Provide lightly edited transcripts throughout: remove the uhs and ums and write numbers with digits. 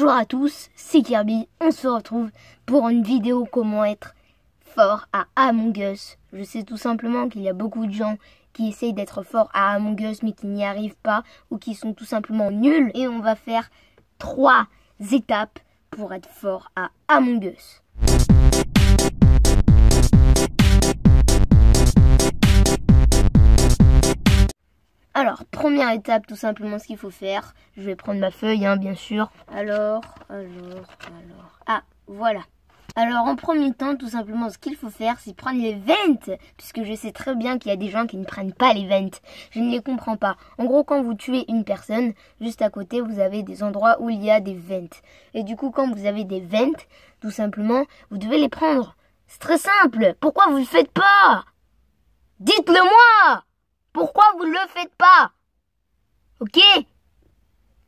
Bonjour à tous, c'est Kirby, on se retrouve pour une vidéo comment être fort à Among Us. Je sais tout simplement qu'il y a beaucoup de gens qui essayent d'être forts à Among Us mais qui n'y arrivent pas ou qui sont tout simplement nuls. Et on va faire 3 étapes pour être fort à Among Us. Alors, première étape, tout simplement ce qu'il faut faire. Je vais prendre ma feuille, bien sûr. Alors. Ah, voilà. Alors, en premier temps, tout simplement, ce qu'il faut faire, c'est prendre les vents. Puisque je sais très bien qu'il y a des gens qui ne prennent pas les vents. Je ne les comprends pas. En gros, quand vous tuez une personne, juste à côté, vous avez des endroits où il y a des vents. Et du coup, quand vous avez des vents, tout simplement, vous devez les prendre. C'est très simple. Pourquoi vous ne le faites pas? Dites-le moi! Pourquoi vous ne le faites pas? Ok?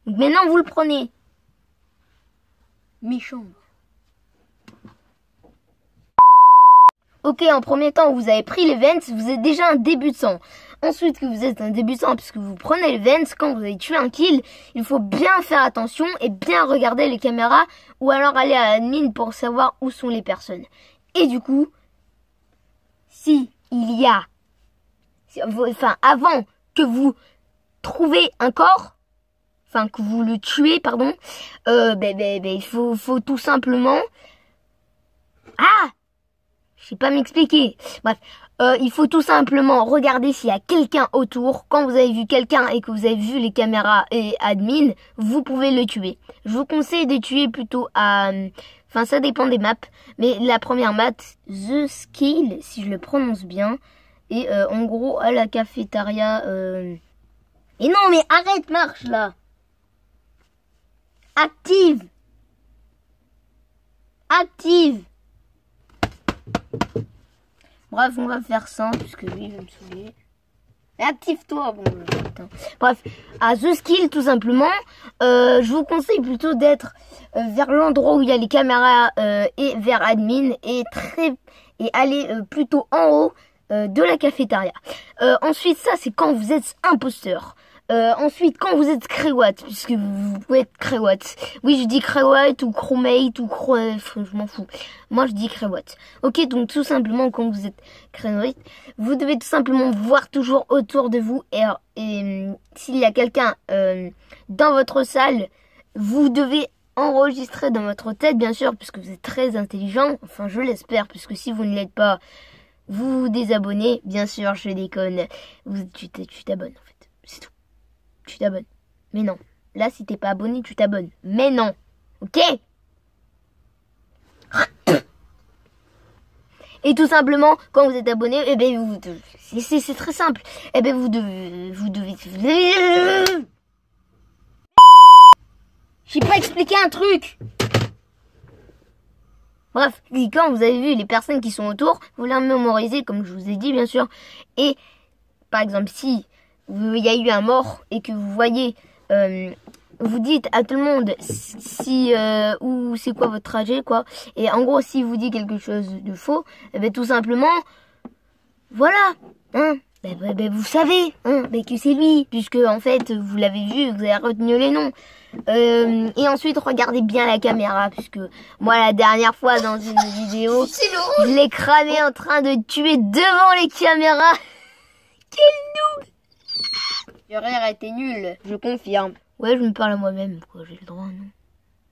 Donc maintenant vous le prenez. Méchant. Ok, en premier temps, vous avez pris les vents, vous êtes déjà un débutant. Ensuite que vous êtes un débutant, puisque vous prenez les vents, quand vous avez tué un kill, il faut bien faire attention et bien regarder les caméras ou alors aller à l'admin pour savoir où sont les personnes. Et du coup, si il y a avant que vous trouvez un corps, que vous le tuez, pardon, il faut tout simplement... je sais pas m'expliquer. Bref, il faut tout simplement regarder s'il y a quelqu'un autour. Quand vous avez vu quelqu'un et que vous avez vu les caméras et admin, vous pouvez le tuer. Je vous conseille de tuer plutôt à... ça dépend des maps. Mais la première map, The Skill, si je le prononce bien... Et en gros, à la cafétéria... Et non, mais arrête, marche, là. Active. Bref, on va faire ça, puisque lui, il va me saouler. Active-toi, bon, putain. Bref, à The Skill, tout simplement, je vous conseille plutôt d'être vers l'endroit où il y a les caméras et vers admin et aller plutôt en haut de la cafétéria. Ensuite, ça c'est quand vous êtes imposteur. Ensuite, quand vous êtes crewat, puisque vous pouvez être crewat. Oui, je dis crewat ou crewmate ou je m'en fous. Moi, je dis crewat. Ok, donc tout simplement, quand vous êtes crewat, vous devez tout simplement voir toujours autour de vous et s'il y a quelqu'un dans votre salle, vous devez enregistrer dans votre tête, bien sûr, puisque vous êtes très intelligent. Enfin, je l'espère, puisque si vous ne l'êtes pas, vous vous désabonnez, bien sûr, je déconne. Tu t'abonnes en fait, c'est tout. Tu t'abonnes. Mais non. Là, si t'es pas abonné, tu t'abonnes. Mais non. Ok? Et tout simplement, quand vous êtes abonné, c'est très simple. Vous devez... J'ai pas expliqué un truc. Bref, quand vous avez vu les personnes qui sont autour, vous les mémorisez, comme je vous ai dit, bien sûr. Et, par exemple, si il y a eu un mort et que vous voyez, vous dites à tout le monde où c'est quoi votre trajet, quoi. Et en gros, si vous dit quelque chose de faux, tout simplement, voilà, vous savez, que c'est lui, puisque en fait, vous l'avez vu, vous avez retenu les noms. Et ensuite, regardez bien la caméra, puisque moi, la dernière fois, dans une vidéo, je l'ai cramé en train de tuer devant les caméras. Quel noob! Le rire était nul, je confirme. Ouais, je me parle à moi-même, quoi, j'ai le droit, non?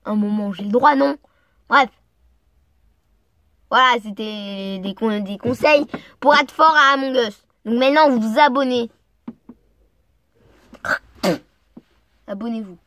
Un moment, j'ai le droit, non? Bref. Voilà, c'était des conseils pour être fort à Among Us. Donc maintenant, vous vous abonnez. Abonnez-vous.